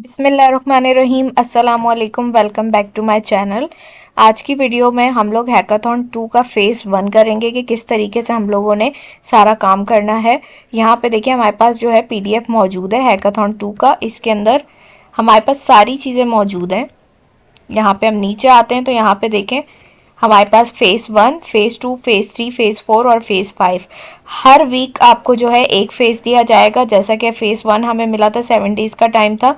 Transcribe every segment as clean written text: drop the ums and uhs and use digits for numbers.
बिस्मिल्लाहिर्रहमानिर्रहीम अस्सलाम वालेकुम। Welcome back to my channel. आज की वीडियो में हम लोग हैकाथॉन 2 का फेज़ 1 करेंगे कि किस तरीके से हम लोगों ने सारा काम करना है। यहाँ पे देखिए हमारे पास जो है पीडीएफ मौजूद है हैकाथॉन 2 का। इसके अंदर हमारे पास सारी चीज़ें मौजूद हैं। यहाँ पे हम नीचे आते हैं तो यहाँ पे देखें हमारे पास फेज़ 1, फेज़ 2, फेज़ 3, फेज़ 4 और फेज़ 5। हर वीक आपको जो है एक फेज़ दिया जाएगा। जैसा कि फेज़ 1 हमें मिला था 7 डेज़ का टाइम था,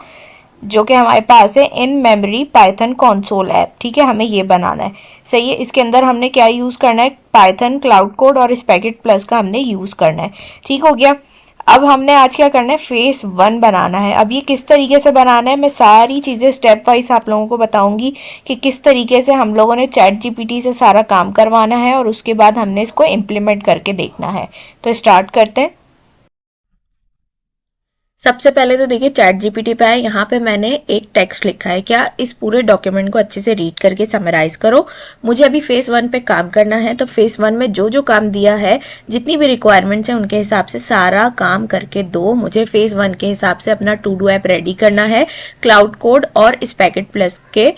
जो कि हमारे पास है इन मेमोरी पाइथन कंसोल ऐप। ठीक है, हमें ये बनाना है। सही है, इसके अंदर हमने क्या यूज़ करना है, पाइथन क्लाउड कोड और स्पैकेट प्लस का हमने यूज़ करना है। ठीक हो गया। अब हमने आज क्या करना है, फेज़ 1 बनाना है। अब ये किस तरीके से बनाना है, मैं सारी चीज़ें स्टेप वाइज आप लोगों को बताऊंगी कि किस तरीके से हम लोगों ने चैट जीपीटी से सारा काम करवाना है और उसके बाद हमने इसको इम्प्लीमेंट करके देखना है। तो स्टार्ट करते हैं। सबसे पहले तो देखिए चैट जीपीटी पे है। यहाँ पे मैंने एक टेक्स्ट लिखा है, क्या इस पूरे डॉक्यूमेंट को अच्छे से रीड करके समराइज करो। मुझे अभी फेज़ 1 पे काम करना है, तो फेज़ 1 में जो जो काम दिया है, जितनी भी रिक्वायरमेंट्स हैं उनके हिसाब से सारा काम करके दो। मुझे फेज़ 1 के हिसाब से अपना टू डू ऐप रेडी करना है क्लाउड कोड और स्पैकेट प्लस के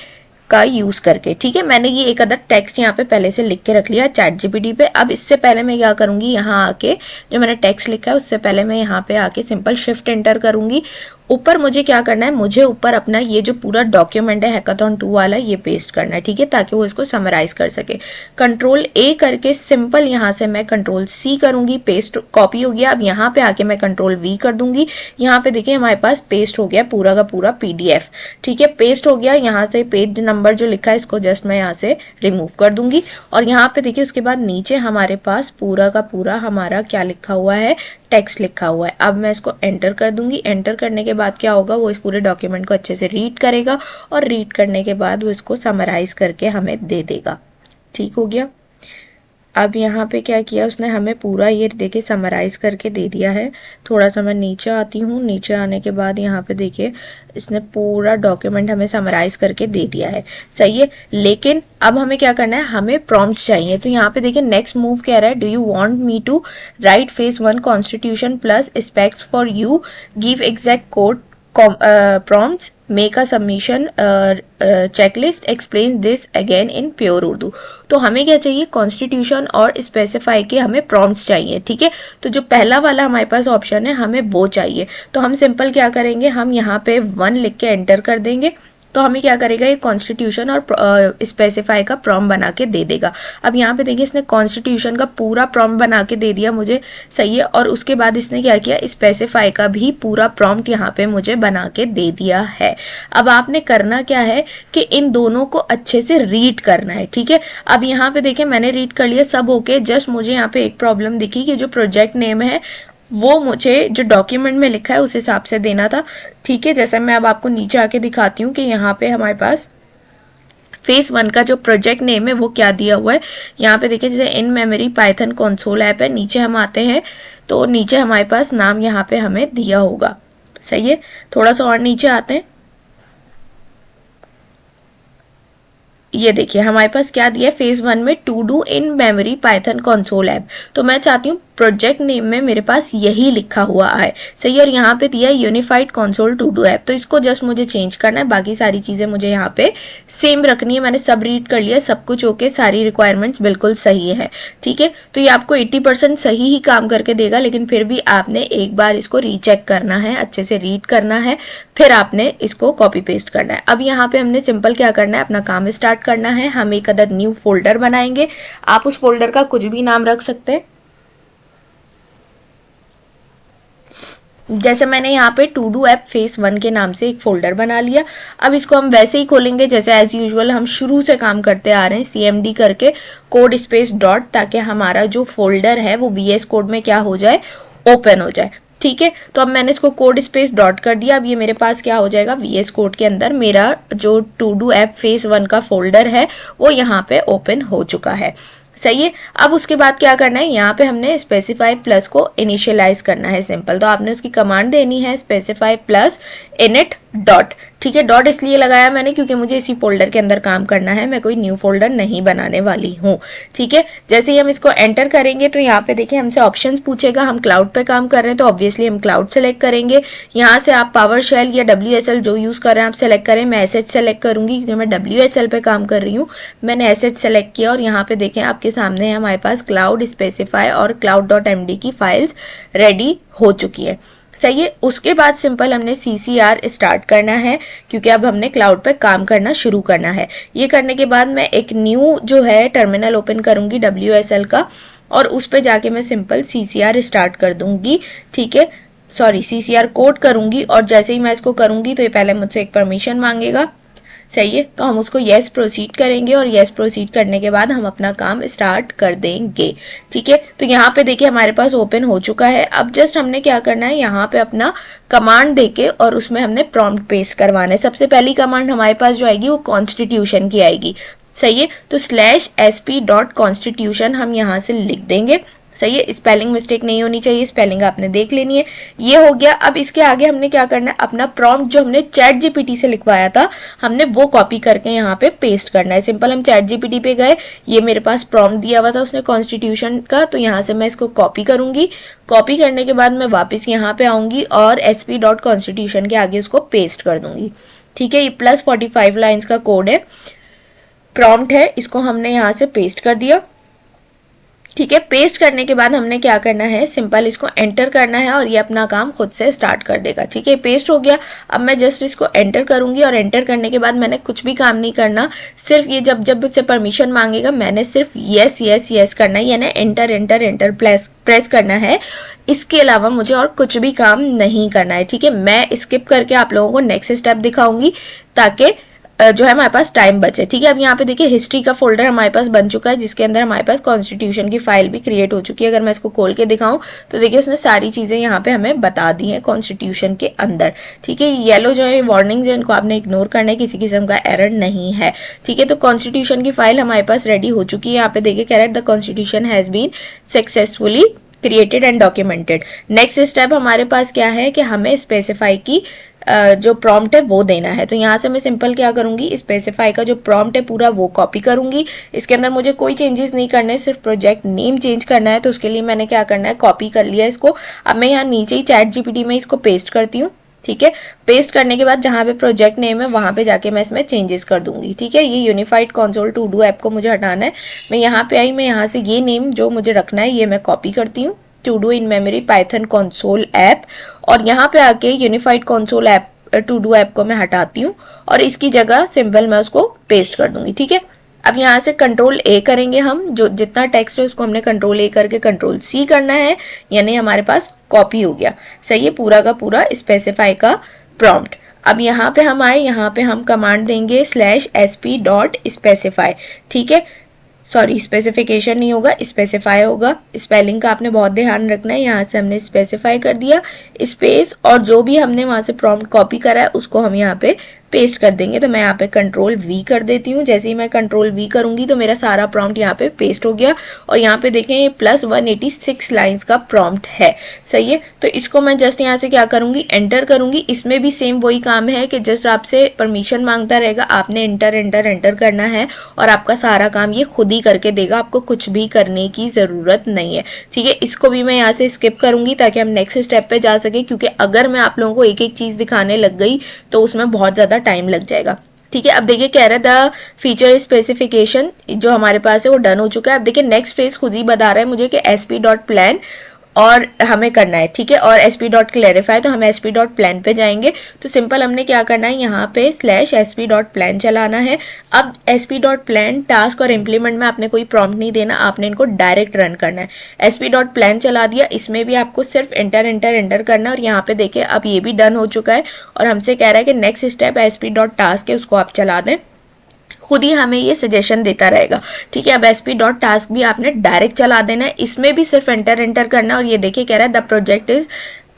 का यूज करके। ठीक है, मैंने ये एक अदर टेक्स्ट यहाँ पे पहले से लिख के रख लिया चैट जीपीटी पे। अब इससे पहले मैं क्या करूंगी, यहाँ आके जो मैंने टेक्स्ट लिखा है उससे पहले मैं यहाँ पे आके सिंपल शिफ्ट एंटर करूंगी। ऊपर मुझे क्या करना है, मुझे ऊपर अपना ये जो पूरा डॉक्यूमेंट है हैकाथॉन 2 वाला ये पेस्ट करना है। ठीक है, ताकि वो इसको समराइज कर सके। कंट्रोल ए करके सिंपल यहाँ से मैं कंट्रोल सी करूंगी, पेस्ट कॉपी हो गया। अब यहाँ पे आके मैं कंट्रोल वी कर दूंगी। यहाँ पे देखिए हमारे पास पेस्ट हो गया पूरा का पूरा पीडीएफ। ठीक है, पेस्ट हो गया। यहाँ से पेज नंबर जो लिखा है इसको जस्ट मैं यहाँ से रिमूव कर दूंगी। और यहाँ पे देखिए उसके बाद नीचे हमारे पास पूरा का पूरा हमारा क्या लिखा हुआ है, टेक्स्ट लिखा हुआ है। अब मैं इसको एंटर कर दूंगी। एंटर करने के बाद क्या होगा, वो इस पूरे डॉक्यूमेंट को अच्छे से रीड करेगा और रीड करने के बाद वो इसको समराइज करके हमें दे देगा। ठीक हो गया। अब यहाँ पे क्या किया उसने, हमें पूरा ये देखिए समराइज करके दे दिया है। थोड़ा सा मैं नीचे आती हूँ। नीचे आने के बाद यहाँ पे देखिए इसने पूरा डॉक्यूमेंट हमें समराइज करके दे दिया है। सही है, लेकिन अब हमें क्या करना है, हमें प्रॉम्प्ट्स चाहिए। तो यहाँ पे देखिए नेक्स्ट मूव कह रहा है, do you want me to write phase 1 constitution plus specs for you, give exact code prompts, make a submission checklist, explain this again in pure Urdu. तो हमें क्या चाहिए, कॉन्स्टिट्यूशन और स्पेसिफाई के हमें प्रॉम्प्ट्स चाहिए। ठीक है, तो जो पहला वाला हमारे पास ऑप्शन है हमें वो चाहिए। तो हम सिंपल क्या करेंगे, हम यहाँ पे 1 लिख के एंटर कर देंगे। तो हमें क्या करेगा, ये कॉन्स्टिट्यूशन और स्पेसिफाई का प्रॉम्प्ट बना के दे देगा। अब यहाँ पे देखिए इसने कॉन्स्टिट्यूशन का पूरा प्रॉम्प्ट बना के दे दिया मुझे। सही है, और उसके बाद इसने क्या किया, स्पेसिफाई का भी पूरा प्रॉम्प्ट यहाँ पे मुझे बना के दे दिया है। अब आपने करना क्या है कि इन दोनों को अच्छे से रीड करना है। ठीक है, अब यहाँ पे देखिए मैंने रीड कर लिया, सब ओके। जस्ट मुझे यहाँ पे एक प्रॉब्लम दिखी कि जो प्रोजेक्ट नेम है वो मुझे जो डॉक्यूमेंट में लिखा है उस हिसाब से देना था। ठीक है, जैसे मैं अब आपको नीचे आके दिखाती हूँ कि यहाँ पे हमारे पास फेज़ 1 का जो प्रोजेक्ट नेम है वो क्या दिया हुआ है। यहाँ पे देखिए जैसे इन मेमोरी पाइथन कंसोल ऐप है। नीचे हम आते हैं तो नीचे हमारे पास नाम यहाँ पे हमें दिया होगा। सही है, थोड़ा सा और नीचे आते हैं। ये देखिए हमारे पास क्या दिया है, फेज़ 1 में to do in memory Python console app. तो मैं चाहती हूँ प्रोजेक्ट नेम में मेरे पास यही लिखा हुआ है। सही, और यहाँ पे दिया है unified console to do app. तो इसको जस्ट मुझे चेंज करना है, बाकी सारी चीज़ें मुझे यहाँ पे सेम रखनी है। मैंने सब रीड कर लिया, सब कुछ ओके, सारी रिक्वायरमेंट्स बिल्कुल सही है। ठीक है, तो ये आपको 80% सही ही काम करके देगा, लेकिन फिर भी आपने एक बार इसको रीचेक करना है, अच्छे से रीड करना है, फिर आपने इसको कॉपी पेस्ट करना है। अब यहाँ पे हमने सिंपल क्या करना है, अपना काम स्टार्ट करना है। हम एक अदर न्यू फोल्डर बनाएंगे। आप उस फोल्डर का कुछ भी नाम रख सकते हैं। जैसे मैंने यहाँ पे टू डू ऐप फेज़ 1 के नाम से एक फोल्डर बना लिया। अब इसको हम वैसे ही खोलेंगे जैसे एज यूजुअल हम शुरू से काम करते आ रहे हैं, CMD करके कोड स्पेस डॉट, ताकि हमारा जो फोल्डर है वो VS कोड में क्या हो जाए, ओपन हो जाए। ठीक है, तो अब मैंने इसको कोड स्पेस डॉट कर दिया। अब ये मेरे पास क्या हो जाएगा, VS कोड के अंदर मेरा जो टू डू ऐप फेज़ 1 का फोल्डर है वो यहाँ पे ओपन हो चुका है। सही है, अब उसके बाद क्या करना है, यहाँ पे हमने स्पेसिफाई प्लस को इनिशियलाइज करना है। सिंपल, तो आपने उसकी कमांड देनी है स्पेसिफाई प्लस इनिट डॉट। ठीक है, डॉट इसलिए लगाया मैंने क्योंकि मुझे इसी फोल्डर के अंदर काम करना है, मैं कोई न्यू फोल्डर नहीं बनाने वाली हूँ। ठीक है, जैसे ही हम इसको एंटर करेंगे तो यहाँ पे देखिए हमसे ऑप्शंस पूछेगा, हम क्लाउड पे काम कर रहे हैं तो ऑब्वियसली हम क्लाउड सेलेक्ट करेंगे। यहाँ से आप पावर शेल या WSL जो यूज़ कर रहे हैं आप सेलेक्ट करें, मैं SH सेलेक्ट करूंगी क्योंकि मैं WSL पे काम कर रही हूँ, मैंने SH सेलेक्ट किया। और यहाँ पे देखें आपके सामने है हमारे पास क्लाउड स्पेसिफाई और cloud.md की फाइल्स रेडी हो चुकी है। सही है, उसके बाद सिंपल हमने CCR स्टार्ट करना है क्योंकि अब हमने क्लाउड पे काम करना शुरू करना है। ये करने के बाद मैं एक न्यू जो है टर्मिनल ओपन करूंगी WSL का, और उस पे जाके मैं सिंपल CCR स्टार्ट कर दूंगी। ठीक है, सॉरी CCR कोड करूंगी, और जैसे ही मैं इसको करूंगी तो ये पहले मुझसे एक परमिशन मांगेगा। सही है, तो हम उसको येस प्रोसीड करेंगे, और येस प्रोसीड करने के बाद हम अपना काम स्टार्ट कर देंगे। ठीक है, तो यहाँ पे देखिए हमारे पास ओपन हो चुका है। अब जस्ट हमने क्या करना है, यहाँ पे अपना कमांड देके और उसमें हमने प्रॉम्प्ट पेस्ट करवाना है। सबसे पहली कमांड हमारे पास जो आएगी वो कॉन्स्टिट्यूशन की आएगी। सही है, तो /sp.constitution हम यहाँ से लिख देंगे। सही है, स्पेलिंग मिस्टेक नहीं होनी चाहिए, स्पेलिंग आपने देख लेनी है। ये हो गया। अब इसके आगे हमने क्या करना है, अपना प्रॉम्प्ट जो हमने चैट जीपीटी से लिखवाया था हमने वो कॉपी करके यहाँ पे पेस्ट करना है। सिंपल हम चैट जीपीटी पे गए, ये मेरे पास प्रॉम्प्ट दिया हुआ था उसने कॉन्स्टिट्यूशन का, तो यहाँ से मैं इसको कॉपी करूंगी। कॉपी करने के बाद मैं वापस यहाँ पे आऊंगी और sp.constitution के आगे उसको पेस्ट कर दूंगी। ठीक है, ये +45 लाइन्स का कोड है, प्रॉम्प्ट है, इसको हमने यहाँ से पेस्ट कर दिया। ठीक है, पेस्ट करने के बाद हमने क्या करना है, सिंपल इसको एंटर करना है और ये अपना काम खुद से स्टार्ट कर देगा। ठीक है, पेस्ट हो गया। अब मैं जस्ट इसको एंटर करूंगी, और एंटर करने के बाद मैंने कुछ भी काम नहीं करना, सिर्फ ये जब मुझसे परमिशन मांगेगा मैंने सिर्फ यस यस यस करना है, यानी एंटर एंटर एंटर प्रेस करना है। इसके अलावा मुझे और कुछ भी काम नहीं करना है। ठीक है, मैं स्किप करके आप लोगों को नेक्स्ट स्टेप दिखाऊंगी ताकि जो है हमारे पास टाइम बचे। ठीक है, अब यहाँ पे देखिए हिस्ट्री का फोल्डर हमारे पास बन चुका है जिसके अंदर हमारे पास कॉन्स्टिट्यूशन की फाइल भी क्रिएट हो चुकी है। अगर मैं इसको खोल के दिखाऊं तो देखिए उसने सारी चीजें यहाँ पे हमें बता दी हैं कॉन्स्टिट्यूशन के अंदर। ठीक है, येलो जो है वार्निंग है इनको आपने इग्नोर करना है, किसी किस्म का एरर नहीं है। ठीक है, तो कॉन्स्टिट्यूशन की फाइल हमारे पास रेडी हो चुकी है। यहाँ पे देखिए कह रहा है the constitution has been successfully created and documented. Next step हमारे पास क्या है कि हमें स्पेसिफाई की जो प्रॉम्प्ट है वो देना है। तो यहाँ से मैं सिंपल क्या करूंगी, स्पेसिफाई का जो प्रॉम्प्ट है पूरा वो कॉपी करूंगी। इसके अंदर मुझे कोई चेंजेस नहीं करने, सिर्फ प्रोजेक्ट नेम चेंज करना है। तो उसके लिए मैंने क्या करना है, कॉपी कर लिया इसको। अब मैं यहाँ नीचे ही चैट जीपीटी में इसको पेस्ट करती हूँ। ठीक है, पेस्ट करने के बाद जहाँ पे प्रोजेक्ट नेम है वहाँ पे जाके मैं इसमें चेंजेस कर दूंगी। ठीक है, ये unified console to do app को मुझे हटाना है। मैं यहाँ पे आई, मैं यहाँ से ये नेम जो मुझे रखना है ये मैं कॉपी करती हूँ, to do in memory Python console app, और यहाँ पे आके unified console app to do app को मैं हटाती हूँ और इसकी जगह सिंपल मैं उसको पेस्ट कर दूंगी। ठीक है, अब यहाँ से Ctrl+A करेंगे हम, जो जितना टेक्स्ट है उसको हमने Ctrl+A करके Ctrl+C करना है, यानी हमारे पास कॉपी हो गया। सही है, पूरा का पूरा स्पेसिफाई का प्रॉम्प्ट। अब यहाँ पे हम आए, यहाँ पे हम कमांड देंगे /sp.specify। ठीक है, सॉरी स्पेसिफिकेशन नहीं होगा, स्पेसिफाई होगा। स्पेलिंग का आपने बहुत ध्यान रखना है। यहाँ से हमने स्पेसिफाई कर दिया स्पेस, और जो भी हमने वहां से प्रॉम्प्ट कॉपी करा है उसको हम यहाँ पे पेस्ट कर देंगे। तो मैं यहाँ पे Ctrl+V कर देती हूँ। जैसे ही मैं Ctrl+V करूंगी तो मेरा सारा प्रॉम्प्ट यहाँ पे पेस्ट हो गया, और यहाँ पे देखें ये +186 लाइंस का प्रॉम्प्ट है। सही है, तो इसको मैं जस्ट यहाँ से क्या करूंगी, एंटर करूंगी। इसमें भी सेम वही काम है कि जस्ट आपसे परमिशन मांगता रहेगा, आपने एंटर एंटर एंटर करना है और आपका सारा काम ये खुद ही करके देगा, आपको कुछ भी करने की जरूरत नहीं है। ठीक है, इसको भी मैं यहाँ से स्किप करूंगी ताकि हम नेक्स्ट स्टेप पे जा सके, क्योंकि अगर मैं आप लोगों को एक एक चीज दिखाने लग गई तो उसमें बहुत ज्यादा टाइम लग जाएगा। ठीक है, अब देखिए कह रहा है द फीचर स्पेसिफिकेशन जो हमारे पास है वो डन हो चुका है। अब देखिए नेक्स्ट फेज खुद ही बता रहा है मुझे कि sp.plan और हमें करना है। ठीक है, और sp.clarify, तो हम sp.plan पे जाएंगे। तो सिंपल हमने क्या करना है, यहाँ पे /sp.plan चलाना है। अब sp.plan टास्क और इम्प्लीमेंट में आपने कोई प्रॉम्प्ट नहीं देना, आपने इनको डायरेक्ट रन करना है। sp.plan चला दिया, इसमें भी आपको सिर्फ एंटर एंटर एंटर करना है। और यहाँ पे देखिए अब ये भी डन हो चुका है, और हमसे कह रहा है कि नेक्स्ट स्टेप sp.task है उसको आप चला दें। खुद ही हमें ये सजेशन देता रहेगा। ठीक है, अब sp.task भी आपने डायरेक्ट चला देना है, इसमें भी सिर्फ एंटर एंटर करना है। और ये देखिए कह रहा है the project is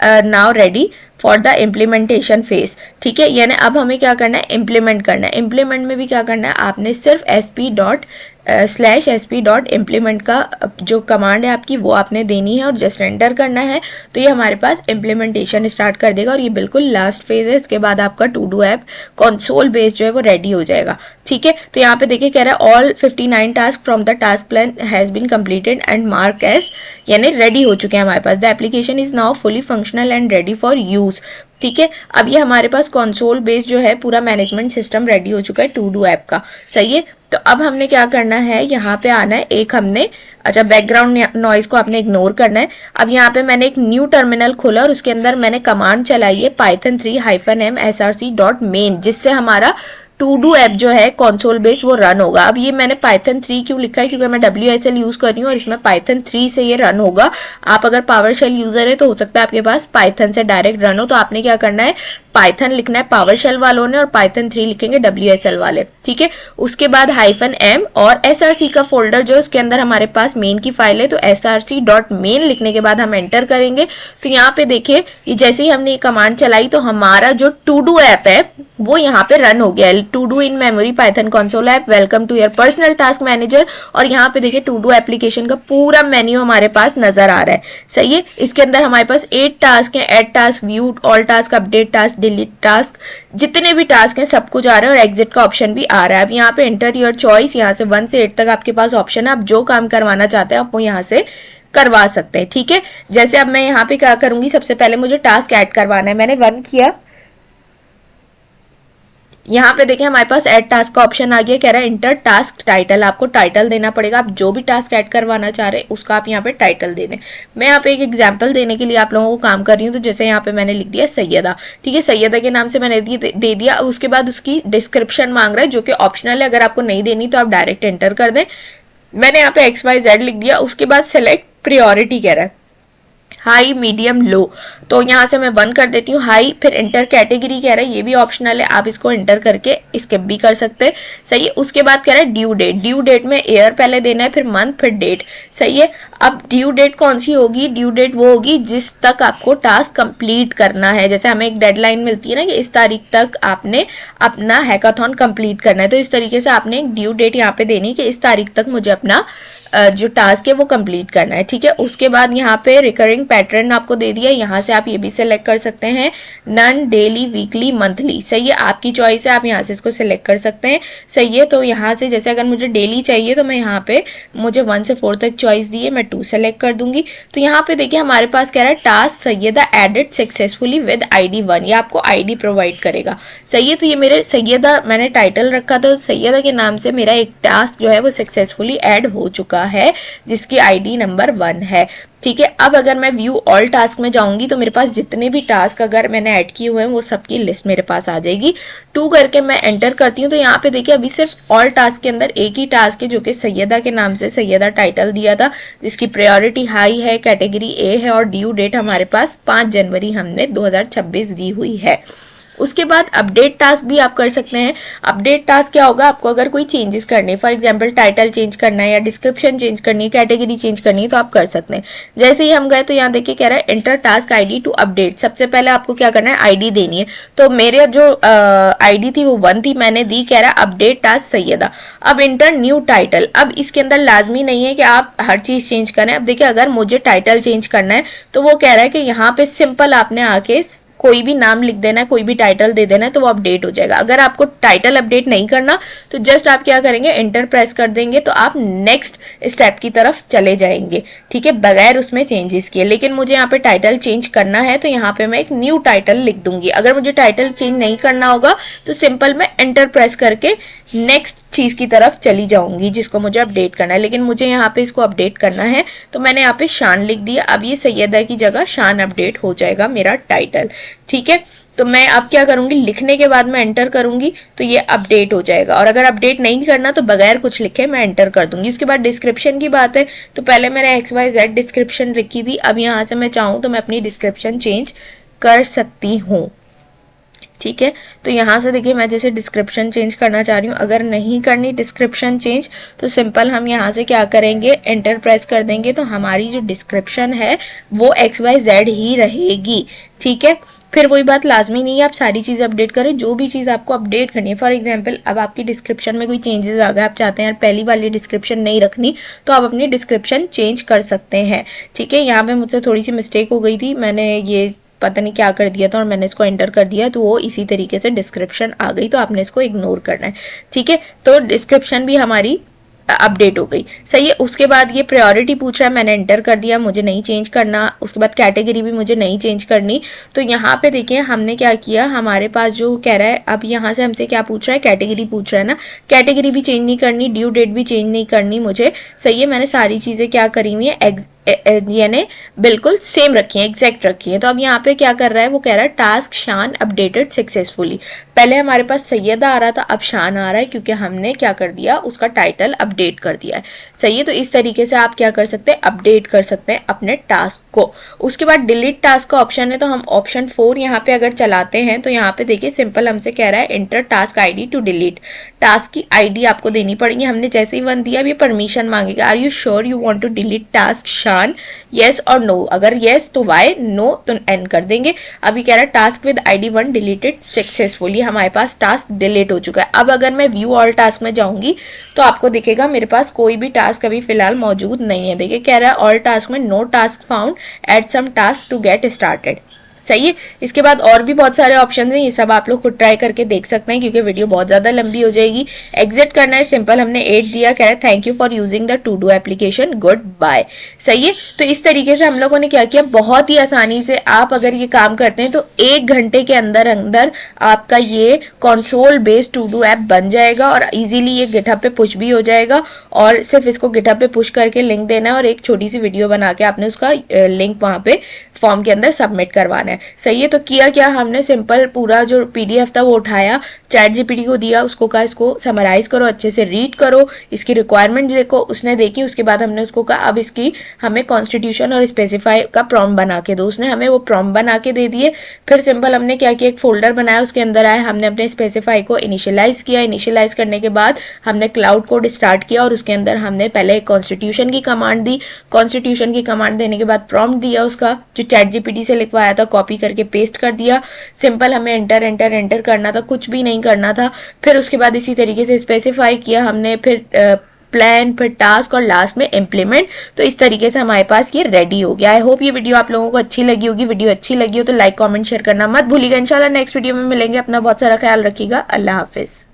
now ready for the implementation phase. ठीक है, यानी अब हमें क्या करना है, इम्प्लीमेंट करना है। इम्प्लीमेंट में भी क्या करना है, आपने सिर्फ sp.implement का जो कमांड है आपकी वो आपने देनी है और जस्ट एंटर करना है, तो ये हमारे पास इम्प्लीमेंटेशन स्टार्ट कर देगा और ये बिल्कुल लास्ट फेज है। इसके बाद आपका to do app console base जो है वो रेडी हो जाएगा। ठीक है, तो यहाँ पे देखिए कह रहा है all 59 task from the task plan has been completed and mark as, यानी रेडी हो चुके हैं हमारे पास। The application is now fully functional and ready for use. ठीक है, अब ये हमारे पास कंसोल बेस जो है पूरा मैनेजमेंट सिस्टम रेडी हो चुका है टू डू ऐप का। सही है, तो अब हमने क्या करना है, यहाँ पे आना है, एक हमने अच्छा बैकग्राउंड नॉइज को आपने इग्नोर करना है। अब यहाँ पे मैंने एक न्यू टर्मिनल खोला और उसके अंदर मैंने कमांड चलाई है python3-m src.main, जिससे हमारा टू डू ऐप जो है कंसोल बेस वो रन होगा। अब ये मैंने पाइथन 3 क्यों लिखा है, क्योंकि मैं WSL यूज कर रही हूँ और इसमें पाइथन 3 से ये रन होगा। आप अगर पावरशेल यूजर है तो हो सकता है आपके पास पाइथन से डायरेक्ट रन हो, तो आपने क्या करना है, पाइथन लिखना है पावरशेल वालों ने और पाइथन 3 लिखेंगे WSL वाले। ठीक है, उसके बाद -m और src का फोल्डर जो है उसके अंदर हमारे पास मेन की फाइल है, तो src.main लिखने के बाद हम एंटर करेंगे। तो यहाँ पे देखिए जैसे ही हमने ये कमांड चलाई तो हमारा जो टू डू ऐप है वो यहाँ पे रन हो गया है। To do in memory Python console app, welcome to your personal task manager, और यहाँ पे देखिए टू डू एप्लीकेशन का पूरा मेन्यू हमारे पास नजर आ रहा है। सही है, इसके अंदर हमारे पास 8 टास्क हैं, add task, view all task, update task, delete task, जितने भी टास्क हैं सब कुछ आ रहा है और एग्जिट का ऑप्शन भी आ रहा है। अब यहाँ पे एंटर योर चॉइस, यहाँ से 1 से 8 तक आपके पास ऑप्शन है, आप जो काम करवाना चाहते हैं आप वो यहाँ से करवा सकते हैं। ठीक है, जैसे अब मैं यहाँ पे क्या करूंगी, सबसे पहले मुझे टास्क ऐड करवाना है, मैंने 1 किया। यहाँ पे देखिए हमारे पास ऐड टास्क का ऑप्शन आ गया, कह रहा है इंटर टास्क टाइटल, आपको टाइटल देना पड़ेगा। आप जो भी टास्क ऐड करवाना चाह रहे हैं उसका आप यहाँ पे टाइटल दे दें। मैं यहाँ पे एक एग्जांपल देने के लिए आप लोगों को काम कर रही हूँ, तो जैसे यहाँ पे मैंने लिख दिया सैयदा। ठीक है, सैयदा के नाम से मैंने दे दिया। उसके बाद उसकी डिस्क्रिप्शन मांग रहा है जो कि ऑप्शनल है, अगर आपको नहीं देनी तो आप डायरेक्ट एंटर कर दें। मैंने यहाँ पे XYZ लिख दिया। उसके बाद सिलेक्ट प्रायोरिटी कह रहा है, हाई, मीडियम, लो, तो यहाँ से मैं 1 कर देती हूँ हाई। फिर इंटर कैटेगरी कह रहा है, ये भी ऑप्शनल है, आप इसको इंटर करके स्किप भी कर सकते हैं। सही है, उसके बाद कह रहा है ड्यू डेट, ड्यू डेट में ईयर पहले देना है, फिर मंथ, फिर डेट। सही है, अब ड्यू डेट कौन सी होगी, ड्यू डेट वो होगी जिस तक आपको टास्क कंप्लीट करना है। जैसे हमें एक डेडलाइन मिलती है ना कि इस तारीख तक आपने अपना हैकाथॉन कंप्लीट करना है, तो इस तरीके से आपने एक ड्यू डेट यहाँ पे देनी कि इस तारीख तक मुझे अपना जो टास्क है वो कंप्लीट करना है। ठीक है, उसके बाद यहाँ पे रिकरिंग पैटर्न आपको दे दिया, यहाँ से आप ये भी सिलेक्ट कर सकते हैं, नन, डेली, वीकली, मंथली। सही है, आपकी चॉइस है, आप यहाँ से इसको सिलेक्ट कर सकते हैं। सही है, तो यहाँ से जैसे अगर मुझे डेली चाहिए तो मैं यहाँ पे मुझे 1 से 4 तक चॉइस दी है, मैं 2 सेलेक्ट कर दूंगी। तो यहाँ पे देखिए हमारे पास कह रहा है task Syeda added successfully with ID 1, ये आपको ID प्रोवाइड करेगा। सही है, तो ये मेरे सैयदा मैंने टाइटल रखा था, सैयदा के नाम से मेरा एक टास्क जो है वो सक्सेसफुली ऐड हो चुका है जिसकी ID नंबर 1 है। ठीक है, अब अगर मैं व्यू ऑल टास्क में जाऊंगी तो मेरे पास जितने भी टास्क अगर मैंने ऐड किए हुए हैं वो सबकी लिस्ट मेरे पास आ जाएगी। 2 करके मैं एंटर करती हूँ, तो यहाँ पे देखिए अभी सिर्फ ऑल टास्क के अंदर एक ही टास्क है जो कि सैयदा के नाम से सैयदा टाइटल दिया था, जिसकी प्रायोरिटी हाई है, कैटेगरी A है और ड्यू डेट हमारे पास 5 जनवरी हमने 2026 दी हुई है। उसके बाद अपडेट टास्क भी आप कर सकते हैं। अपडेट टास्क क्या होगा, आपको अगर कोई चेंजेस करने, फॉर एग्जांपल टाइटल चेंज करना है या डिस्क्रिप्शन चेंज करनी है, कैटेगरी चेंज करनी है, तो आप कर सकते हैं। जैसे ही हम गए तो यहाँ देखिए कह रहा है enter task ID to update. सबसे पहले आपको क्या करना है, ID देनी है। तो मेरे जो ID थी वो 1 थी, मैंने दी, कह रहा है अपडेट टास्क सैयदा। अब इंटर न्यू टाइटल, अब इसके अंदर लाजमी नहीं है कि आप हर चीज चेंज करें। अब देखिए अगर मुझे टाइटल चेंज करना है तो वो कह रहा है कि यहाँ पे सिंपल आपने आके कोई भी नाम लिख देना है, कोई भी टाइटल दे देना है, तो वो अपडेट हो जाएगा। अगर आपको टाइटल अपडेट नहीं करना तो जस्ट आप क्या करेंगे, एंटर प्रेस कर देंगे तो आप नेक्स्ट स्टेप की तरफ चले जाएंगे। ठीक है, बगैर उसमें चेंजेस किए। लेकिन मुझे यहाँ पे टाइटल चेंज करना है तो यहाँ पे मैं एक न्यू टाइटल लिख दूंगी। अगर मुझे टाइटल चेंज नहीं करना होगा तो सिंपल मैं एंटर प्रेस करके नेक्स्ट चीज की तरफ चली जाऊंगी जिसको मुझे अपडेट करना है। लेकिन मुझे यहाँ पे इसको अपडेट करना है तो मैंने यहाँ पे शान लिख दिया। अब ये सैयदा की जगह शान अपडेट हो जाएगा मेरा टाइटल। ठीक है, तो मैं अब क्या करूंगी, लिखने के बाद मैं एंटर करूंगी तो ये अपडेट हो जाएगा। और अगर अपडेट नहीं करना तो बगैर कुछ लिखे मैं एंटर कर दूंगी। उसके बाद डिस्क्रिप्शन की बात है, तो पहले मैंने XYZ डिस्क्रिप्शन लिखी थी, अब यहाँ से मैं चाहूँ तो मैं अपनी डिस्क्रिप्शन चेंज कर सकती हूँ। ठीक है। तो यहाँ से देखिए मैं जैसे डिस्क्रिप्शन चेंज करना चाह रही हूँ, अगर नहीं करनी डिस्क्रिप्शन चेंज तो सिंपल हम यहाँ से क्या करेंगे, एंटर प्रेस कर देंगे, तो हमारी जो डिस्क्रिप्शन है वो XYZ ही रहेगी। ठीक है। फिर वही बात, लाजमी नहीं है आप सारी चीज़ अपडेट करें, जो भी चीज़ आपको अपडेट करनी है। फॉर एग्जांपल अब आपकी डिस्क्रिप्शन में कोई चेंजेस आ गए, आप चाहते हैं यार पहली वाली डिस्क्रिप्शन नहीं रखनी, तो आप अपनी डिस्क्रिप्शन चेंज कर सकते हैं। ठीक है। यहाँ पे मुझसे थोड़ी सी मिस्टेक हो गई थी, मैंने ये पता नहीं क्या कर दिया था और मैंने इसको एंटर कर दिया, तो वो इसी तरीके से डिस्क्रिप्शन आ गई, तो आपने इसको इग्नोर करना है। ठीक है। तो डिस्क्रिप्शन भी हमारी अपडेट हो गई। सही है। उसके बाद ये प्रायोरिटी पूछ रहा है, मैंने एंटर कर दिया, मुझे नहीं चेंज करना। उसके बाद कैटेगरी भी मुझे नहीं चेंज करनी। तो यहाँ पे देखिए हमने क्या किया, हमारे पास जो कह रहा है, अब यहाँ से हमसे क्या पूछ रहा है, कैटेगरी पूछ रहा है ना, कैटेगरी भी चेंज नहीं करनी, ड्यू डेट भी चेंज नहीं करनी मुझे। सही है। मैंने सारी चीज़ें क्या करी हुई है, यानी बिल्कुल सेम रखी है, एग्जैक्ट रखी है। तो अब यहाँ पे क्या कर रहा है, वो कह रहा है टास्क शान अपडेटेड सक्सेसफुली। पहले हमारे पास सैयदा आ रहा था, अब शान आ रहा है, क्योंकि हमने क्या कर दिया, उसका टाइटल अपडेट कर दिया है। सही है। तो इस तरीके से आप क्या कर सकते हैं, अपडेट कर सकते हैं अपने टास्क को। उसके बाद डिलीट टास्क का ऑप्शन है, तो हम ऑप्शन 4 यहाँ पे अगर चलाते हैं तो यहाँ पे देखिए सिंपल हमसे कह रहा है enter task ID to delete. Task की ID आपको देनी पड़ेगी। हमने जैसे ही 1 दिया, अब ये परमिशन मांगेगा, are you sure you want to delete task शान, येस और नो। अगर येस तो वाई, नो तो एन कर देंगे। अभी कह रहा है task with ID 1 deleted successfully, हमारे पास टास्क डिलीट हो चुका है। अब अगर मैं व्यू ऑल टास्क में जाऊंगी तो आपको दिखेगा मेरे पास कोई भी टास्क अभी फिलहाल मौजूद नहीं है। देखिए कह रहा है ऑल टास्क में no task found, add some task to get started. सही है। इसके बाद और भी बहुत सारे ऑप्शन हैं, ये सब आप लोग खुद ट्राई करके देख सकते हैं, क्योंकि वीडियो बहुत ज़्यादा लंबी हो जाएगी। एग्जिट करना है सिंपल, हमने 8 दिया, कह रहा है thank you for using the to do application, goodbye. सही है। तो इस तरीके से हम लोगों ने क्या किया, बहुत ही आसानी से आप अगर ये काम करते हैं तो 1 घंटे के अंदर अंदर आपका ये console based to do app बन जाएगा और इजीली ये गिटहब पे पुश भी हो जाएगा। और सिर्फ इसको गिटहब पे पुश करके लिंक देना है और एक छोटी सी वीडियो बना के आपने उसका लिंक वहाँ पे फॉर्म के अंदर सबमिट करवाना है। सही है। तो किया क्या हमने, सिंपल पूरा जो PDF था वो उठाया, चैट GPT को दिया, उसको कहा इसको समराइज करो, अच्छे से रीड करो, इसकी रिक्वायरमेंट देखो। उसने देखी, उसके बाद हमने उसको कहा अब इसकी हमें कॉन्स्टिट्यूशन और स्पेसिफाई का प्रॉम्प्ट बना के दो। उसने हमें वो प्रॉम्प्ट बना के दे दिए। फिर सिंपल हमने क्या किया, एक फोल्डर बनाया, उसके अंदर आए, हमने अपने स्पेसिफाई को इनिशियलाइज किया। इनिशियलाइज करने के बाद हमने क्लाउड कोड स्टार्ट किया और उसके अंदर हमने पहले कॉन्स्टिट्यूशन की कमांड दी। कॉन्स्टिट्यूशन की कमांड देने के बाद प्रॉम्प्ट दिया, उसका जो चैट GPT से लिखवाया था कॉपी करके पेस्ट कर दिया। सिंपल हमें एंटर एंटर एंटर करना था, कुछ भी नहीं करना था। फिर उसके बाद इसी तरीके से स्पेसिफाई किया हमने, फिर प्लान, फिर टास्क और लास्ट में इम्प्लीमेंट। तो इस तरीके से हमारे पास ये रेडी हो गया। आई होप ये वीडियो आप लोगों को अच्छी लगी होगी। वीडियो अच्छी लगी हो तो लाइक कमेंट शेयर करना मत भूलिएगा। इंशाल्लाह नेक्स्ट वीडियो में मिलेंगे। अपना बहुत सारा ख्याल रखिएगा। अल्लाह हाफिज।